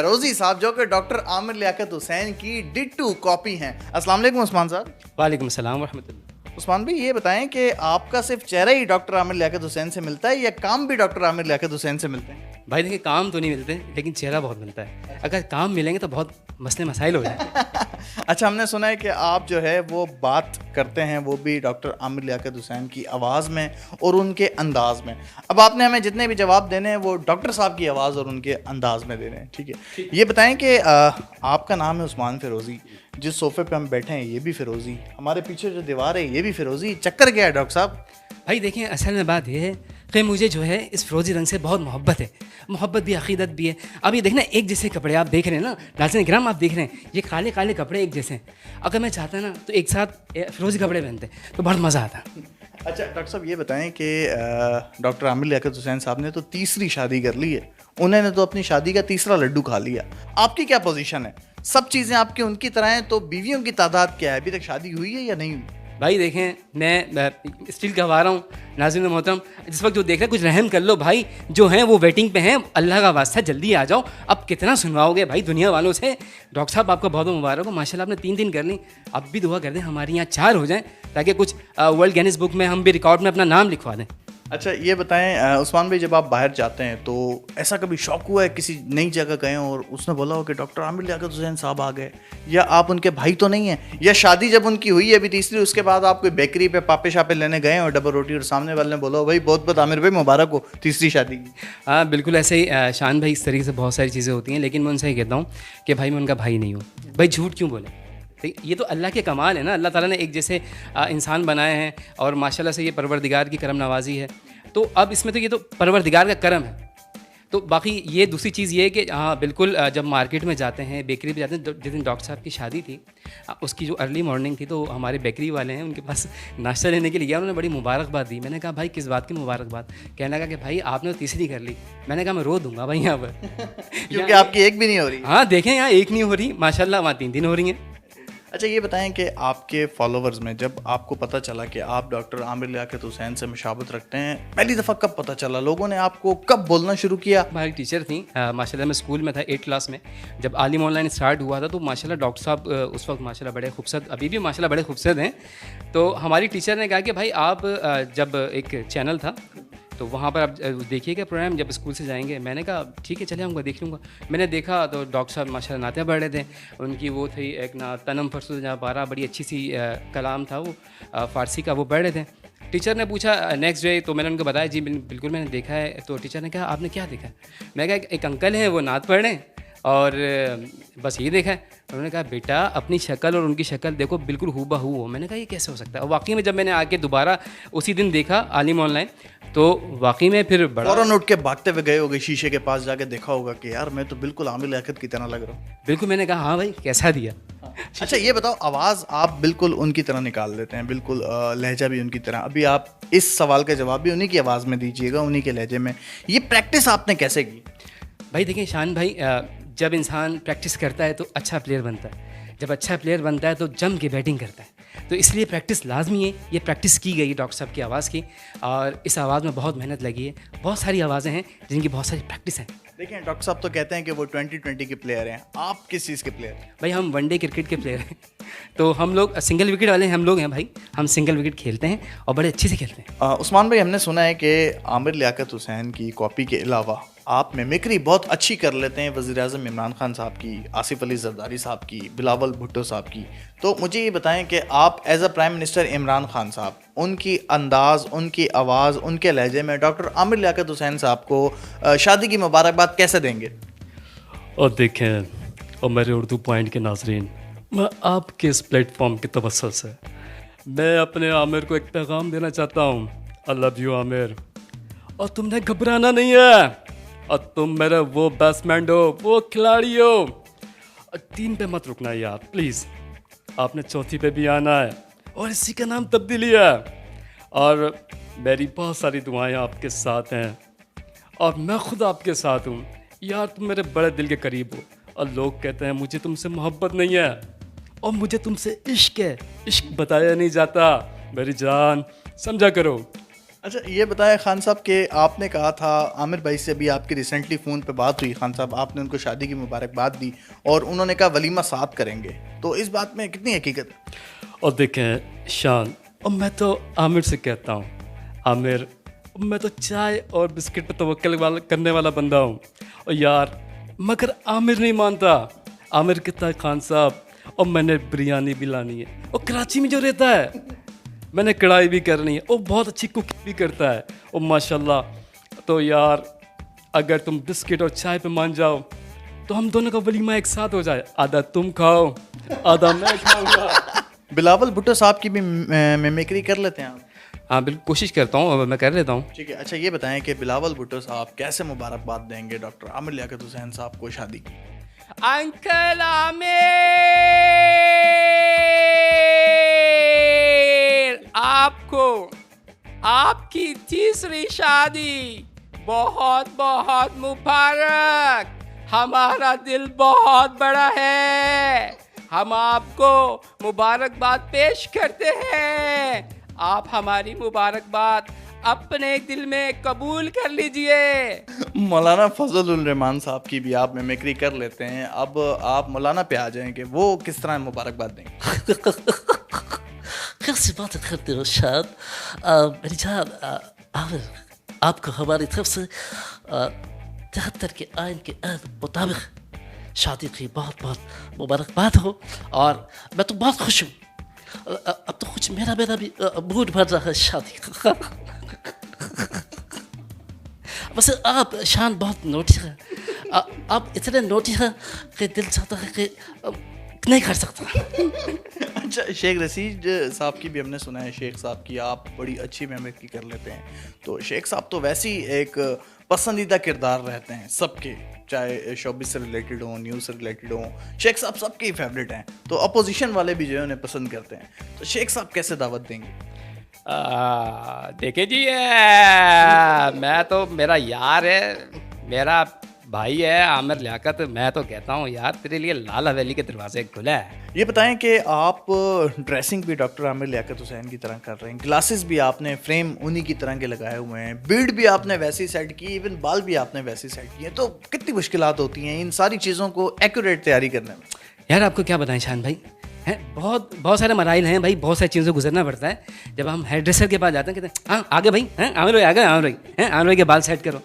रोजी साहब जो कि डॉक्टर आमिर लियाकत हुसैन की डिट्टू कॉपी हैं। अस्सलाम वालेकुम उस्मान साहब। वालेकुम सलाम रहमतुल्लाह। उस्मान भाई ये बताएं कि आपका सिर्फ चेहरा ही डॉक्टर आमिर लियाकत हुसैन से मिलता है या काम भी डॉक्टर आमिर लियाकत हुसैन से मिलते हैं? भाई देखिए, काम तो नहीं मिलते लेकिन चेहरा बहुत मिलता है। अगर काम मिलेंगे तो बहुत मसले मसाइल हो जाएंगे। अच्छा, हमने सुना है कि आप जो है वो बात करते हैं वो भी डॉक्टर आमिर लियाकत हुसैन की आवाज़ में और उनके अंदाज में। अब आपने हमें जितने भी जवाब देने हैं वो डॉक्टर साहब की आवाज़ और उनके अंदाज में देने हैं, ठीक है? ये बताएं कि आपका नाम है उस्मान फ़िरोज़ी, जिस सोफ़े पे हम बैठे हैं ये भी फ़िरोज़ी, हमारे पीछे जो दीवार है ये भी फ़िरोज़ी, चक्कर क्या है डॉक्टर साहब? भाई देखिए, असल में बात यह है कि मुझे जो है इस फिरोजी रंग से बहुत मोहब्बत है। मोहब्बत भी, अकीदत भी है। अब ये देखना, एक जैसे कपड़े आप देख रहे हैं ना नाज़रीन किराम, आप देख रहे हैं ये काले काले कपड़े एक जैसे हैं। अगर मैं चाहता ना तो एक साथ फिरोजी कपड़े पहनते तो बहुत मज़ा आता। अच्छा डॉक्टर साहब ये बताएं कि डॉक्टर आमिर लियाकत हुसैन साहब ने तो तीसरी शादी कर ली है, उन्होंने तो अपनी शादी का तीसरा लड्डू खा लिया। आपकी क्या पोजीशन है? सब चीज़ें आपकी उनकी तरह हैं तो बीवियों की तादाद क्या है? अभी तक शादी हुई है या नहीं हुई? भाई देखें, मैं स्टिल कहवा रहा हूँ नाज़रीन मोहतरम, जिस वक्त जो देख रहे हैं कुछ रहम कर लो भाई, जो हैं वो वेटिंग पे हैं। अल्लाह का वास्ता जल्दी आ जाओ। अब कितना सुनवाओगे भाई दुनिया वालों से। डॉक्टर साहब आपका बहुत मुबारक हो, माशाल्लाह आपने 3 दिन कर ली। अब भी दुआ कर दें हमारे यहाँ 4 हो जाएं ताकि कुछ वर्ल्ड गिनीज बुक में हम भी रिकॉर्ड में अपना नाम लिखवा दें। अच्छा ये बताएं उस्मान भाई, जब आप बाहर जाते हैं तो ऐसा कभी शौक हुआ है किसी नई जगह गए हो और उसने बोला हो कि डॉक्टर आमिर लियाकत हुसैन साहब आ गए, या आप उनके भाई तो नहीं हैं, या शादी जब उनकी हुई है अभी तीसरी उसके बाद आप कोई बेकरी पे पापे शापे लेने गए और डबल रोटी और सामने वाले ने बोला हो भाई बहुत बहुत आमिर भाई मुबारक हो तीसरी शादी की? हाँ बिल्कुल ऐसे ही शान भाई, इस तरीके से बहुत सारी चीज़ें होती हैं, लेकिन मैं उनसे ही कहता हूँ कि भाई मैं उनका भाई नहीं हूँ। भाई झूठ क्यों बोले? ये तो अल्लाह के कमाल है ना, अल्लाह ताला ने एक जैसे इंसान बनाए हैं और माशाल्लाह से ये परवरदिगार की करम नवाजी है। तो अब इसमें तो ये तो परवरदिगार का करम है। तो बाकी ये दूसरी चीज़ ये है कि हाँ बिल्कुल, जब मार्केट में जाते हैं, बेकरी पे जाते हैं, जिस दिन डॉक्टर साहब की शादी थी उसकी जो अर्ली मॉर्निंग थी, तो हमारे बेकरी वाले हैं उनके पास नाश्ता लेने के लिए गया, उन्होंने बड़ी मुबारकबाद दी। मैंने कहा भाई किस बात की मुबारकबाद? कहने लगा कि भाई आपने तो तीसरी कर ली। मैंने कहा मैं रो दूंगा भाई यहाँ पर क्योंकि आपकी एक भी नहीं हो रही। हाँ देखें, यहाँ एक नहीं हो रही माशाल्लाह, वहाँ 3 दिन हो रही हैं। अच्छा ये बताएं कि आपके फॉलोवर्स में जब आपको पता चला कि आप डॉक्टर आमिर लियाकत हुसैन से मुशाबत रखते हैं, पहली दफ़ा कब पता चला? लोगों ने आपको कब बोलना शुरू किया? हमारी टीचर थी माशाल्लाह, मैं स्कूल में था 8 क्लास में, जब आलिम ऑनलाइन स्टार्ट हुआ था, तो माशाल्लाह डॉक्टर साहब उस वक्त माशाल्लाह बड़े खूबसूरत, अभी भी माशाल्लाह बड़े खूबसूरत हैं। तो हमारी टीचर ने कहा कि भाई आप जब एक चैनल था तो वहाँ पर आप देखिएगा प्रोग्राम जब स्कूल से जाएंगे। मैंने कहा ठीक है चले आऊँगा, देख लूँगा। मैंने देखा तो डॉक्टर साहब माशाल्लाह नाते पढ़ रहे थे। उनकी वो थी एक ना तनम फरसुद जहाँ 12, बड़ी अच्छी सी कलाम था वो फ़ारसी का, वो पढ़ रहे थे। टीचर ने पूछा नेक्स्ट डे, तो मैंने उनको बताया जी बिल्कुल मैंने देखा है। तो टीचर ने कहा आपने क्या देखा? मैं कहा एक अंकल हैं वो नात पढ़ रहे हैं और बस ये देखा है। उन्होंने कहा बेटा अपनी शक्ल और उनकी शक्ल देखो बिल्कुल हूबहू हो। मैंने कहा ये कैसे हो सकता है? और वाकई में जब मैंने आके दोबारा उसी दिन देखा आलिम ऑनलाइन, तो वाकई में फिर बड़ा फौरन उठ के भागते हुए गए होगे, शीशे के पास जाके देखा होगा कि यार मैं तो बिल्कुल आमिर लियाकत की तरह लग रहा हूँ। बिल्कुल, मैंने कहा हाँ भाई कैसा दिया। अच्छा ये बताओ, आवाज़ आप बिल्कुल उनकी तरह निकाल देते हैं, बिल्कुल लहजा भी उनकी तरह। अभी आप इस सवाल का जवाब भी उन्हीं की आवाज़ में दीजिएगा, उन्हीं के लहजे में। ये प्रैक्टिस आपने कैसे की? भाई देखिए शान भाई, जब इंसान प्रैक्टिस करता है तो अच्छा प्लेयर बनता है। जब अच्छा प्लेयर बनता है तो जम के बैटिंग करता है। तो इसलिए प्रैक्टिस लाजमी है। ये प्रैक्टिस की गई डॉक्टर साहब की आवाज़ की, और इस आवाज़ में बहुत मेहनत लगी है। बहुत सारी आवाज़ें हैं जिनकी बहुत सारी प्रैक्टिस है। देखिए डॉक्टर साहब तो कहते हैं कि वो 2020 के प्लेयर हैं, आप किस चीज़ के प्लेयर हैं? भाई हम वनडे क्रिकेट के प्लेयर हैं। तो हम लोग सिंगल विकेट वाले हम लोग हैं भाई। हम सिंगल विकेट खेलते हैं और बड़े अच्छे से खेलते हैं। उस्मान भाई, हमने सुना है कि आमिर लियाकत हुसैन की कॉपी के अलावा आप मिमिक्री बहुत अच्छी कर लेते हैं, वज़ीर-ए-आज़म इमरान खान साहब की, आसिफ अली ज़रदारी साहब की, बिलावल भुट्टो साहब की। तो मुझे ये बताएं कि आप as a prime minister Imran Khan साहब, उनकी अंदाज़, उनकी आवाज़, उनके लहजे में डॉक्टर आमिर लियाकत हुसैन साहब को शादी की मुबारकबाद कैसे देंगे? और देखें और मेरे उर्दू पॉइंट के नाजरीन, मैं आपके इस प्लेटफॉर्म की तवज्जो से मैं अपने आमिर को एक पैगाम देना चाहता हूँ। आई लव यू आमिर, और तुमने घबराना नहीं है, और तुम मेरे वो बैट्समैन हो, वो खिलाड़ी हो, और 3 पे मत रुकना यार प्लीज़। आपने चौथी पे भी आना है, और इसी का नाम तब्दीली है। और मेरी बहुत सारी दुआएं आपके साथ हैं, और मैं खुद आपके साथ हूँ यार। तुम मेरे बड़े दिल के करीब हो, और लोग कहते हैं मुझे तुमसे मोहब्बत नहीं है, और मुझे तुमसे इश्क है। इश्क बताया नहीं जाता मेरी जान, समझा करो। अच्छा ये बताया खान साहब कि आपने कहा था आमिर भाई से, अभी आपकी रिसेंटली फ़ोन पे बात हुई खान साहब, आपने उनको शादी की मुबारकबाद दी और उन्होंने कहा वलीमा साथ करेंगे, तो इस बात में कितनी हकीकत है? और देखें शान, और मैं तो आमिर से कहता हूँ, आमिर मैं तो चाय और बिस्किट पर तवक्कल करने वाला बंदा हूँ। और यार मगर आमिर नहीं मानता। आमिर कहता है खान साहब और मैंने बिरयानी भी लानी है, और कराची में जो रहता है मैंने कढ़ाई भी करनी है, और बहुत अच्छी कुकिंग भी करता है, और माशाल्लाह। तो यार अगर तुम बिस्किट और चाय पे मान जाओ तो हम दोनों का वलीमा एक साथ हो जाए, आधा तुम खाओ आधा मैं खाऊंगा। बिलावल भुट्टो साहब की भी मिमिक्री कर लेते हैं आप? हाँ बिल्कुल, कोशिश करता हूँ, मैं कर लेता हूँ। ठीक है। अच्छा ये बताएं कि बिलावल भुट्टो साहब कैसे मुबारकबाद देंगे डॉक्टर आमिर लियाकत हुसैन साहब को शादी की? अंकल आमिर, आपको आपकी तीसरी शादी बहुत बहुत मुबारक। हमारा दिल बहुत बड़ा है, हम आपको मुबारकबाद पेश करते हैं। आप हमारी मुबारकबाद अपने दिल में कबूल कर लीजिए। मौलाना फजल रहमान साहब की भी आप मिमिक्री कर लेते हैं, अब आप मौलाना पे आ जाएं कि वो किस तरह मुबारकबाद देंगे। कैसी बातें करते हो शाद? मेरी जान, आमिर आपको हमारी तरफ से 73 के आइन के मुताबिक शादी की बहुत बहुत मुबारकबाद हो, और मैं तो बहुत खुश हूँ। अब तो कुछ मेरा भी मूड बन रहा है शादी का। वैसे आप शान बहुत नोटी है, आप इतने नोटी हैं कि दिल चाहता है कि नहीं कर सकता। अच्छा शेख रशीद साहब की भी हमने सुना है, शेख साहब की आप बड़ी अच्छी मिमिक्री कर लेते हैं, तो शेख साहब तो वैसे ही एक पसंदीदा किरदार रहते हैं सबके, चाहे शोबिस से रिलेटेड हो, न्यूज़ से रिलेटेड हो, शेख साहब सबके ही फेवरेट हैं, तो अपोजिशन वाले भी जो है उन्हें पसंद करते हैं, तो शेख साहब कैसे दावत देंगे? देखे जी, मैं तो, मेरा यार है, मेरा भाई है आमिर लियाकत, मैं तो कहता हूँ यार तेरे लिए लाल हवेली के दरवाजे खुले हैं। ये बताएं कि आप ड्रेसिंग भी डॉक्टर आमिर लियाकत हुसैन की तरह कर रहे हैं, ग्लासेस भी आपने फ्रेम उन्हीं की तरह के लगाए हुए हैं, बीड भी आपने वैसी सेट की, इवन बाल भी आपने वैसी सेट किए, तो कितनी मुश्किलात होती हैं इन सारी चीज़ों को एक्यूरेट तैयारी करने में? यार आपको क्या बताएं शान भाई, हैं बहुत सारे मराइल हैं भाई, बहुत सारी चीज़ों से गुजरना पड़ता है। जब हम हेयर ड्रेसर के पास जाते हैं कहते हैं हाँ आगे भाई, हैं आमिर भाई आ गए, आमिर भाई हैं, आमिर भाई के बाल सेट करो।